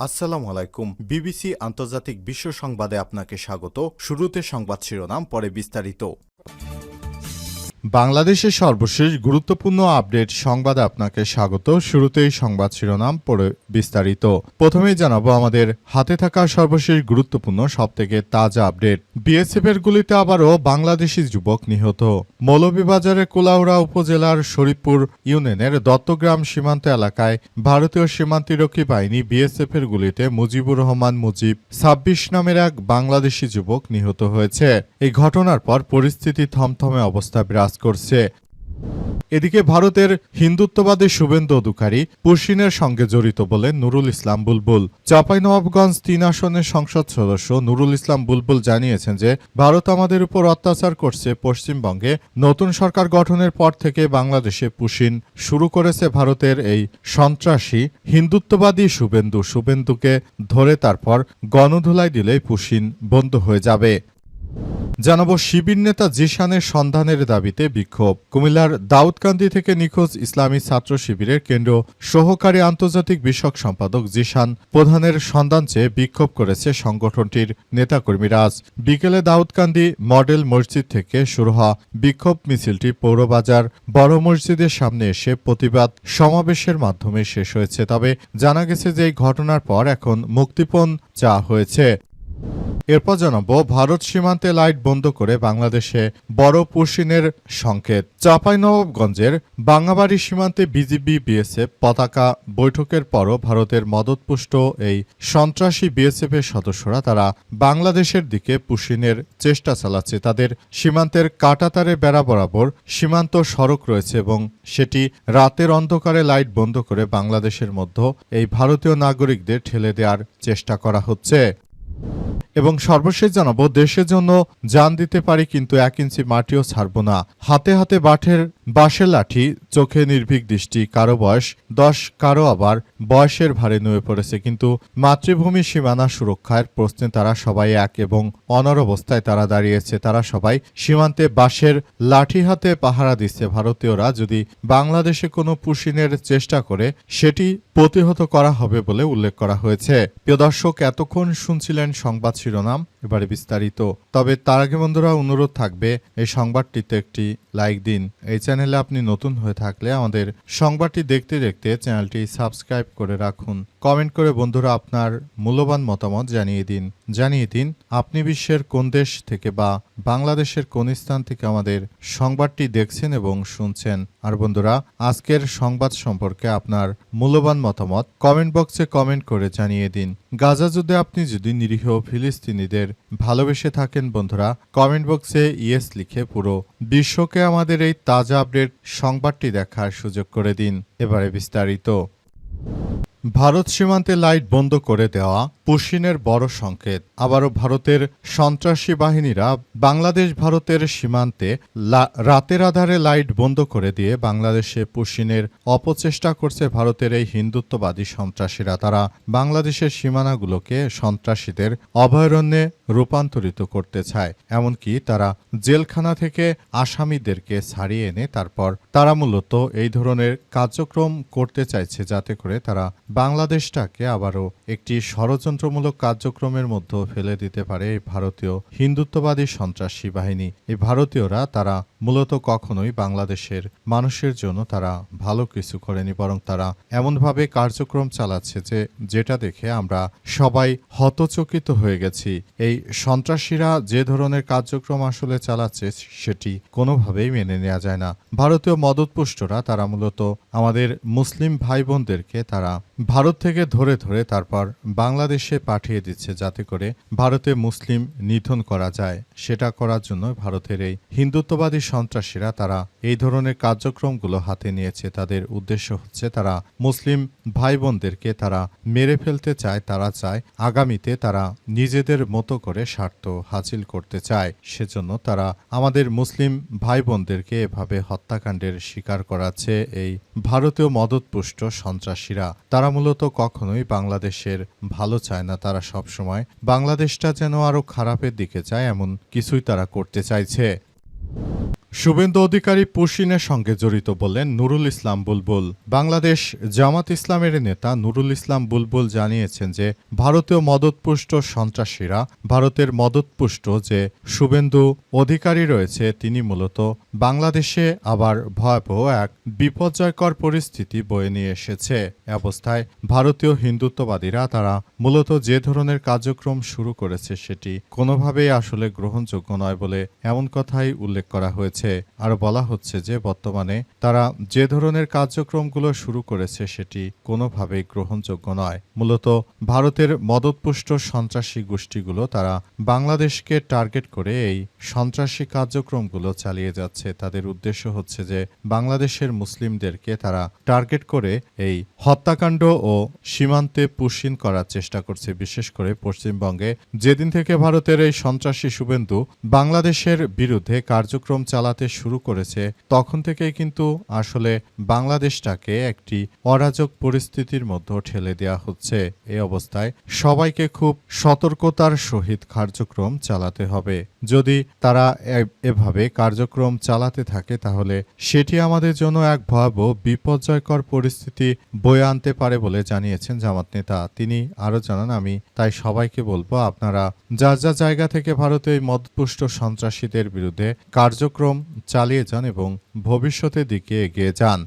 আসসালামু আলাইকুম। বিবিসি আন্তর্জাতিক বিশ্ব সংবাদে আপনাকে স্বাগত। শুরুতে সংবাদ শিরোনাম, পরে বিস্তারিত। বাংলাদেশের সর্বশেষ গুরুত্বপূর্ণ আপডেট সংবাদে আপনাকে স্বাগত। শুরুতেই সংবাদ শিরোনাম, পরে বিস্তারিত। প্রথমেই জানাবো আমাদের হাতে থাকা সর্বশেষ গুরুত্বপূর্ণ সবথেকে তাজা আপডেট। বিএসএফের গুলিতে আবারও বাংলাদেশি যুবক নিহত। মৌলভীবাজারের কুলাউড়া উপজেলার শরীফপুর ইউনিয়নের দত্তগ্রাম সীমান্ত এলাকায় ভারতীয় সীমান্তরক্ষী বাহিনী বিএসএফের গুলিতে মুজিবুর রহমান মুজিব ২৬ নামের এক বাংলাদেশি যুবক নিহত হয়েছে। এই ঘটনার পর পরিস্থিতি থমথমে অবস্থা বিরাজ করছে। এদিকে ভারতের হিন্দুত্ববাদী শুভেন্দু অধিকারী পুশিনের সঙ্গে জড়িত বলে নুরুল ইসলাম বুলবুল। চাঁপাইনবাবগঞ্জ ৩ আসনের সংসদ সদস্য নুরুল ইসলাম বুলবুল জানিয়েছেন যে ভারত আমাদের উপর অত্যাচার করছে। পশ্চিমবঙ্গে নতুন সরকার গঠনের পর থেকে বাংলাদেশে পুশিন শুরু করেছে ভারতের এই সন্ত্রাসী হিন্দুত্ববাদী শুভেন্দুকে ধরে তারপর গণধুলাই দিলেই পুশিন বন্ধ হয়ে যাবে। জানাবো শিবির নেতা জিশানের সন্ধানের দাবিতে বিক্ষোভ। কুমিল্লার দাউদকান্দি থেকে নিখোঁজ ইসলামী ছাত্র শিবিরের কেন্দ্রীয় সহকারী আন্তর্জাতিক বিষয়ক সম্পাদক জিশান প্রধানের সন্ধান চেয়ে বিক্ষোভ করেছে সংগঠনটির নেতাকর্মীরা। আজ বিকেলে দাউদকান্দি মডেল মসজিদ থেকে শুরু হওয়া বিক্ষোভ মিছিলটি পৌরবাজার বড় মসজিদের সামনে এসে প্রতিবাদ সমাবেশের মাধ্যমে শেষ হয়েছে। তবে জানা গেছে যে এই ঘটনার পর এখন মুক্তিপণ চাওয়া হয়েছে। এরপর জানাবো ভারত সীমান্তে লাইট বন্ধ করে বাংলাদেশে বড় পুশিনের সংকেত। চাঁপাইনবাবগঞ্জের বাঙ্গাবাড়ি সীমান্তে বিজিবি বিএসএফ পতাকা বৈঠকের পরও ভারতের মদতপুষ্ট এই সন্ত্রাসী বিএসএফের সদস্যরা তারা বাংলাদেশের দিকে পুশিনের চেষ্টা চালাচ্ছে। তাদের সীমান্তের কাঁটাতারে বেড়া বরাবর সীমান্ত সড়ক রয়েছে এবং সেটি রাতের অন্ধকারে লাইট বন্ধ করে বাংলাদেশের মধ্যে এই ভারতীয় নাগরিকদের ঠেলে দেওয়ার চেষ্টা করা হচ্ছে। এবং সর্বশেষ জানাবো দেশের জন্য জান দিতে পারি কিন্তু ১ ইঞ্চি মাটিও ছাড়ব না। হাতে হাতে বাঁশের লাঠি, চোখে নির্ভীক দৃষ্টি, কারো বয়স ১০, কারো আবার বয়সের ভারে নুয়ে পড়েছে, কিন্তু মাতৃভূমি সীমানা সুরক্ষার প্রশ্নে তারা সবাই এক এবং অনড় অবস্থায় তারা দাঁড়িয়েছে। তারা সবাই সীমান্তে বাঁশের লাঠি হাতে পাহারা দিচ্ছে। ভারতীয়রা যদি বাংলাদেশে কোনো পুশিনের চেষ্টা করে সেটি প্রতিহত করা হবে বলে উল্লেখ করা হয়েছে। প্রিয় দর্শক, এতক্ষণ শুনছিলেন সংবাদ শিরোনাম, এবারে বিস্তারিত। তবে তার আগে বন্ধুরা অনুরোধ থাকবে এই সংবাদটিতে একটি লাইক দিন। এই চ্যানেলে আপনি নতুন হয়ে থাকলে আমাদের সংবাদটি দেখতে দেখতে চ্যানেলটি সাবস্ক্রাইব করে রাখুন। কমেন্ট করে বন্ধুরা আপনার মূল্যবান মতামত জানিয়ে দিন আপনি বিশ্বের কোন দেশ থেকে বা বাংলাদেশের কোন স্থান থেকে আমাদের সংবাদটি দেখছেন এবং শুনছেন। আর বন্ধুরা, আজকের সংবাদ সম্পর্কে আপনার মূল্যবান মতামত কমেন্ট বক্সে কমেন্ট করে জানিয়ে দিন। গাজা যুদ্ধে আপনি যদি নিরীহ ফিলিস্তিনিদের ভালোবেসে থাকেন বন্ধুরা, কমেন্ট বক্সে ইয়েস লিখে পুরো বিশ্বকে আমাদের এই তাজা আপডেট সংবাদটি দেখার সুযোগ করে দিন। এবারে বিস্তারিত। ভারত সীমান্তে লাইট বন্ধ করে দেওয়া পুশিনের বড় সংকেত। আবারও ভারতের সন্ত্রাসী বাহিনীরা বাংলাদেশ ভারতের সীমান্তে রাতের আধারে লাইট বন্ধ করে দিয়ে বাংলাদেশে পুশিনের অপচেষ্টা করছে ভারতের এই হিন্দুত্ববাদী সন্ত্রাসীরা। তারা বাংলাদেশের সীমানাগুলোকে সন্ত্রাসীদের অভয়ারণ্যে রূপান্তরিত করতে চায়। এমনকি তারা জেলখানা থেকে আসামিদেরকে ছাড়িয়ে এনে তারপর তারা মূলত এই ধরনের কার্যক্রম করতে চাইছে যাতে করে তারা বাংলাদেশটাকে আবারও একটি ষড়যন্ত্রমূলক কার্যক্রমের মধ্যে ফেলে দিতে পারে এই ভারতীয় হিন্দুত্ববাদী সন্ত্রাসী বাহিনী। এই ভারতীয়রা তারা মূলত কখনোই বাংলাদেশের মানুষের জন্য তারা ভালো কিছু করেনি, বরং তারা এমনভাবে কার্যক্রম চালাচ্ছে যেটা দেখে আমরা সবাই হতচকিত হয়ে গেছি। এই সন্ত্রাসীরা যে ধরনের কার্যক্রম আসলে চালাচ্ছে সেটি কোনোভাবেই মেনে নেওয়া যায় না। ভারতীয় মদতপুষ্টরা তারা মূলত আমাদের মুসলিম ভাই বোনদেরকে তারা ভারত থেকে ধরে তারপর বাংলাদেশে পাঠিয়ে দিচ্ছে যাতে করে ভারতে মুসলিম নিধন করা যায়। সেটা করার জন্য ভারতের এই হিন্দুত্ববাদী সন্ত্রাসীরা তারা এই ধরনের কার্যক্রমগুলো হাতে নিয়েছে। তাদের উদ্দেশ্য হচ্ছে তারা মুসলিম ভাই বোনদেরকে তারা মেরে ফেলতে চায়। তারা চায় আগামীতে তারা নিজেদের মতো করে স্বার্থ হাসিল করতে চায়। সেজন্য তারা আমাদের মুসলিম ভাই বোনদেরকে এভাবে হত্যাকাণ্ডের শিকার করাচ্ছে এই ভারতীয় মদতপুষ্ট সন্ত্রাসীরা। তারা মূলত কখনোই বাংলাদেশের ভালো চায় না। তারা সবসময় বাংলাদেশটা যেন আরো খারাপের দিকে যায় এমন কিছুই তারা করতে চাইছে। শুভেন্দু অধিকারী পুশিনের সঙ্গে জড়িত বললেন নুরুল ইসলাম বুলবুল। বাংলাদেশ জামাত ইসলামের নেতা নুরুল ইসলাম বুলবুল জানিয়েছেন যে ভারতীয় মদতপুষ্ট সন্ত্রাসীরা, ভারতের মদতপুষ্ট যে শুভেন্দু অধিকারী রয়েছে, তিনি মূলত বাংলাদেশে আবার ভয়াবহ এক বিপর্যয়কর পরিস্থিতি বয়ে নিয়ে এসেছে। অবস্থায় ভারতীয় হিন্দুত্ববাদীরা তারা মূলত যে ধরনের কার্যক্রম শুরু করেছে সেটি কোনোভাবেই আসলে গ্রহণযোগ্য নয় বলে এমন কথাই উল্লেখ করা হয়েছে। আরও বলা হচ্ছে যে বর্তমানে তারা যে ধরনের কার্যক্রমগুলো শুরু করেছে সেটি কোনোভাবেই গ্রহণযোগ্য নয়। মূলত ভারতের মদতপুষ্ট সন্ত্রাসী গোষ্ঠীগুলো তারা বাংলাদেশকে টার্গেট করে এই সন্ত্রাসী কার্যক্রমগুলো চালিয়ে যাচ্ছে। তাদের উদ্দেশ্য হচ্ছে যে বাংলাদেশের মুসলিমদেরকে তারা টার্গেট করে এই হত্যাকাণ্ড ও সীমান্তে পুশিন করার চেষ্টা করছে। বিশেষ করে পশ্চিমবঙ্গে যেদিন থেকে ভারতের এই সন্ত্রাসী শুভেন্দু বাংলাদেশের বিরুদ্ধে কার্যক্রম চালাতে শুরু করেছে, তখন থেকেই কিন্তু আসলে বাংলাদেশটাকে একটি অরাজক পরিস্থিতির মধ্যে ঠেলে দেওয়া হচ্ছে। এই অবস্থায় সবাইকে খুব সতর্কতার সহিত কার্যক্রম চালাতে হবে। যদি তারা এভাবে কার্যক্রম চালাতে থাকে তাহলে সেটি আমাদের জন্য এক ভয়াবহ বিপর্যয়কর পরিস্থিতি বয়ে আনতে পারে বলে জানিয়েছেন জামাত নেতা। তিনি আরও জানান, আমি তাই সবাইকে বলবো, আপনারা যার যা জায়গা থেকে ভারতে এই মদতপুষ্ট সন্ত্রাসীদের বিরুদ্ধে কার্যক্রম চালিয়ে যান এবং ভবিষ্যতের দিকে এগিয়ে যান।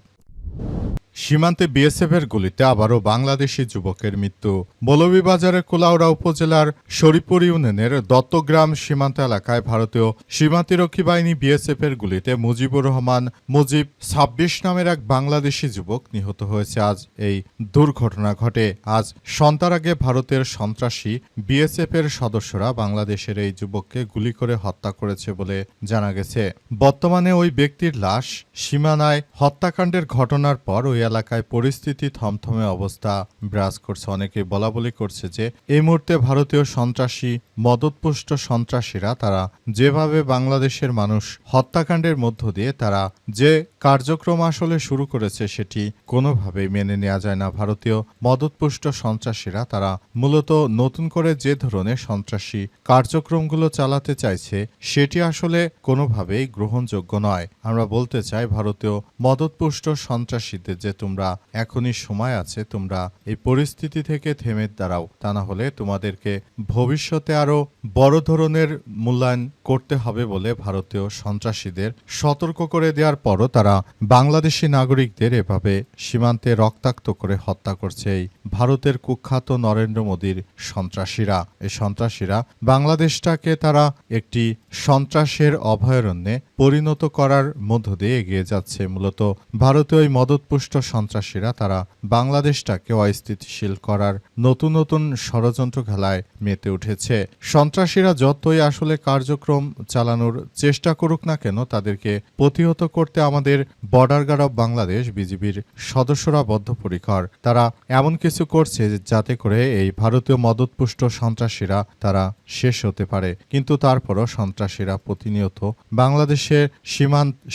সীমান্তে বিএসএফের গুলিতে আবারও বাংলাদেশি যুবকের মৃত্যু। মৌলভীবাজারের কুলাউড়া উপজেলার শরীপুর ইউনিয়নের দত্তগ্রাম সীমান্ত এলাকায় ভারতীয় সীমান্তরক্ষী বাহিনী বিএসএফের গুলিতে মুজিবুর রহমান মুজিব ২৬ নামের এক বাংলাদেশি যুবক নিহত হয়েছে। আজ এই দুর্ঘটনা ঘটে। আজ সন্ধ্যার আগে ভারতের সন্ত্রাসী বিএসএফের সদস্যরা বাংলাদেশের এই যুবককে গুলি করে হত্যা করেছে বলে জানা গেছে। বর্তমানে ওই ব্যক্তির লাশ সীমানায় হত্যাকাণ্ডের ঘটনার পর ওই এলাকায় পরিস্থিতি থমথমে অবস্থা বিরাজ করছে। অনেকে বলাবলি করছে যে এই মুহূর্তে ভারতীয় সন্ত্রাসী মদতপুষ্ট সন্ত্রাসীরা তারা যেভাবে বাংলাদেশের মানুষ হত্যাকাণ্ডের মধ্য দিয়ে তারা যে কার্যক্রম আসলে শুরু করেছে সেটি কোনোভাবেই মেনে নেওয়া যায় না। ভারতীয় মদতপুষ্ট সন্ত্রাসীরা তারা মূলত নতুন করে যে ধরনের সন্ত্রাসী কার্যক্রমগুলো চালাতে চাইছে সেটি আসলে কোনোভাবেই গ্রহণযোগ্য নয়। আমরা বলতে চাই, ভারতীয় মদতপুষ্ট সন্ত্রাসীদের যে তোমরা এখনই সময় আছে, তোমরা এই পরিস্থিতি থেকে থেমে দাঁড়াও, তা না হলে তোমাদেরকে ভবিষ্যতে আরো বড় ধরনের মূল্যায়ন করতে হবে বলে ভারতীয় সন্ত্রাসীদের সতর্ক করে দেওয়ার পরও তারা বাংলাদেশি নাগরিকদের এভাবে সীমান্তে রক্তাক্ত করে হত্যা করছে এই ভারতের কুখ্যাত নরেন্দ্র মোদীর সন্ত্রাসীরা। এই সন্ত্রাসীরা বাংলাদেশটাকে তারা একটি সন্ত্রাসের অভয়ারণ্যে পরিণত করার মধ্য দিয়ে এগিয়ে যাচ্ছে। মূলত ভারতীয় এই মদতপুষ্ট সন্ত্রাসীরা তারা বাংলাদেশটাকে অস্থিতিশীল করার নতুন নতুন ষড়যন্ত্র খেলায় মেতে উঠেছে। সন্ত্রাসীরা যতই আসলে কার্যক্রম চালানোর চেষ্টা করুক না কেন, তাদেরকে প্রতিহত করতে আমাদের বর্ডার গার্ড অব বাংলাদেশ বিজিবির সদস্যরা বদ্ধপরিকর। তারা এমন কিছু করছে যাতে করে এই ভারতীয় মদতপুষ্ট সন্ত্রাসীরা তারা শেষ হতে পারে। কিন্তু তারপরও সন্ত্রাসীরা প্রতিনিয়ত বাংলাদেশের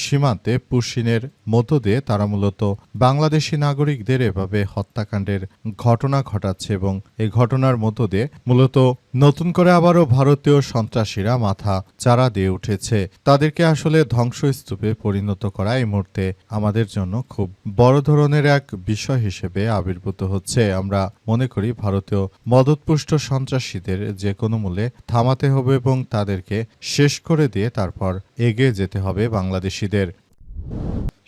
সীমান্তে পুশিনের মধ্য দিয়ে তারা মূলত বাংলাদেশি নাগরিকদের এভাবে হত্যাকাণ্ডের ঘটনা ঘটাচ্ছে এবং এই ঘটনার মধ্য দিয়ে মূলত নতুন করে আবারও ভারতীয় সন্ত্রাসীরা মাথা চারা দিয়ে উঠেছে। তাদেরকে আসলে ধ্বংসস্তূপে পরিণত করা এই মুহূর্তে আমাদের জন্য খুব বড় ধরনের এক বিষয় হিসেবে আবির্ভূত হচ্ছে। আমরা মনে করি ভারতীয় মদতপুষ্ট সন্ত্রাসীদের যে কোনো মূল্যে থামাতে হবে এবং তাদেরকে শেষ করে দিয়ে তারপর এগিয়ে যেতে হবে বাংলাদেশিদের।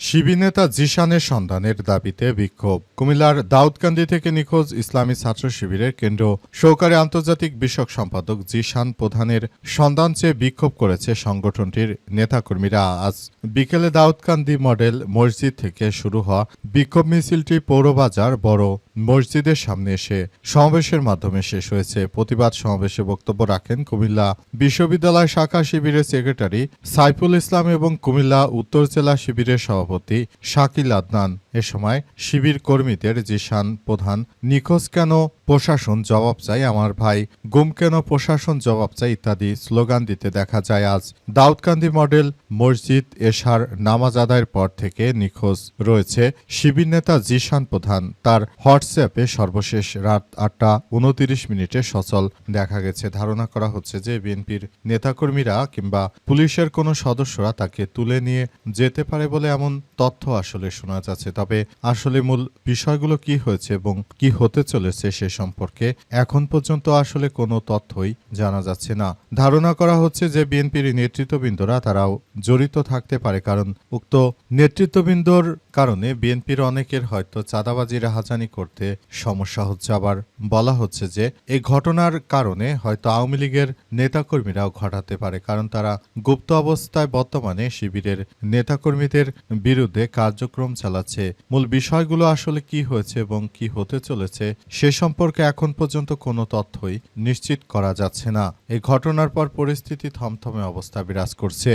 শিবির নেতা জিশানের সন্ধানের দাবিতে বিক্ষোভ। কুমিল্লার দাউদকান্দি থেকে নিখোঁজ ইসলামী ছাত্র শিবিরের কেন্দ্র সহকারী আন্তর্জাতিক বিষয়ক সম্পাদক জিশান প্রধানের সন্ধান চেয়ে বিক্ষোভ করেছে সংগঠনটির নেতাকর্মীরা। আজ বিকেলে দাউদকান্দি মডেল মসজিদ থেকে শুরু হওয়া বিক্ষোভ মিছিলটি পৌরবাজার বড় মসজিদের সামনে এসে সমাবেশের মাধ্যমে শেষ হয়েছে। প্রতিবাদ সমাবেশে বক্তব্য রাখেন কুমিল্লা বিশ্ববিদ্যালয় শাখা শিবিরের সেক্রেটারি সাইফুল ইসলাম এবং কুমিল্লা উত্তর জেলা শিবিরের সভাপতি সভাপতি শাকিল আদনান। এ সময় শিবির কর্মীদের জিশান প্রধান নিখোঁজ কেন প্রশাসন জবাব চাই, আমার ভাই গুম কেন প্রশাসন জবাব চাই ইত্যাদি স্লোগান দিতে দেখা যায়। আজ দাউদকান্দি মডেল মসজিদ এশার নামাজ আদায়ের পর থেকে নিখোঁজ রয়েছে শিবির নেতা জিশান প্রধান। তার হোয়াটসঅ্যাপে সর্বশেষ রাত 8:29 সচল দেখা গেছে। ধারণা করা হচ্ছে যে বিএনপির নেতাকর্মীরা কিংবা পুলিশের কোনো সদস্যরা তাকে তুলে নিয়ে যেতে পারে বলে এমন তথ্য আসলে শোনা যাচ্ছে। তবে আসলে মূল বিষয়গুলো কি হয়েছে এবং কি হতে চলেছে সে সম্পর্কে এখন পর্যন্ত আসলে কোনো তথ্যই জানা যাচ্ছে না। ধারণা করা হচ্ছে যে বিএনপির নেতৃত্ববৃন্দরা তারাও জড়িত থাকতে পারে, কারণ উক্ত নেতৃত্ববৃন্দর কারণে বিএনপির অনেকের হয়তো চাঁদাবাজি রাহাজানি করতে সমস্যা হচ্ছে। আবার বলা হচ্ছে যে এই ঘটনার কারণে হয়তো আওয়ামী লীগের নেতাকর্মীরাও ঘটাতে পারে, কারণ তারা গুপ্ত অবস্থায় বর্তমানে শিবিরের নেতাকর্মীদের বিরুদ্ধে কার্যক্রম চালাচ্ছে। মূল বিষয়গুলো আসলে কি হয়েছে এবং কি হতে চলেছে সে সম্পর্কে এখন পর্যন্ত কোনো তথ্যই নিশ্চিত করা যাচ্ছে না। এই ঘটনার পর পরিস্থিতি থমথমে অবস্থা বিরাজ করছে।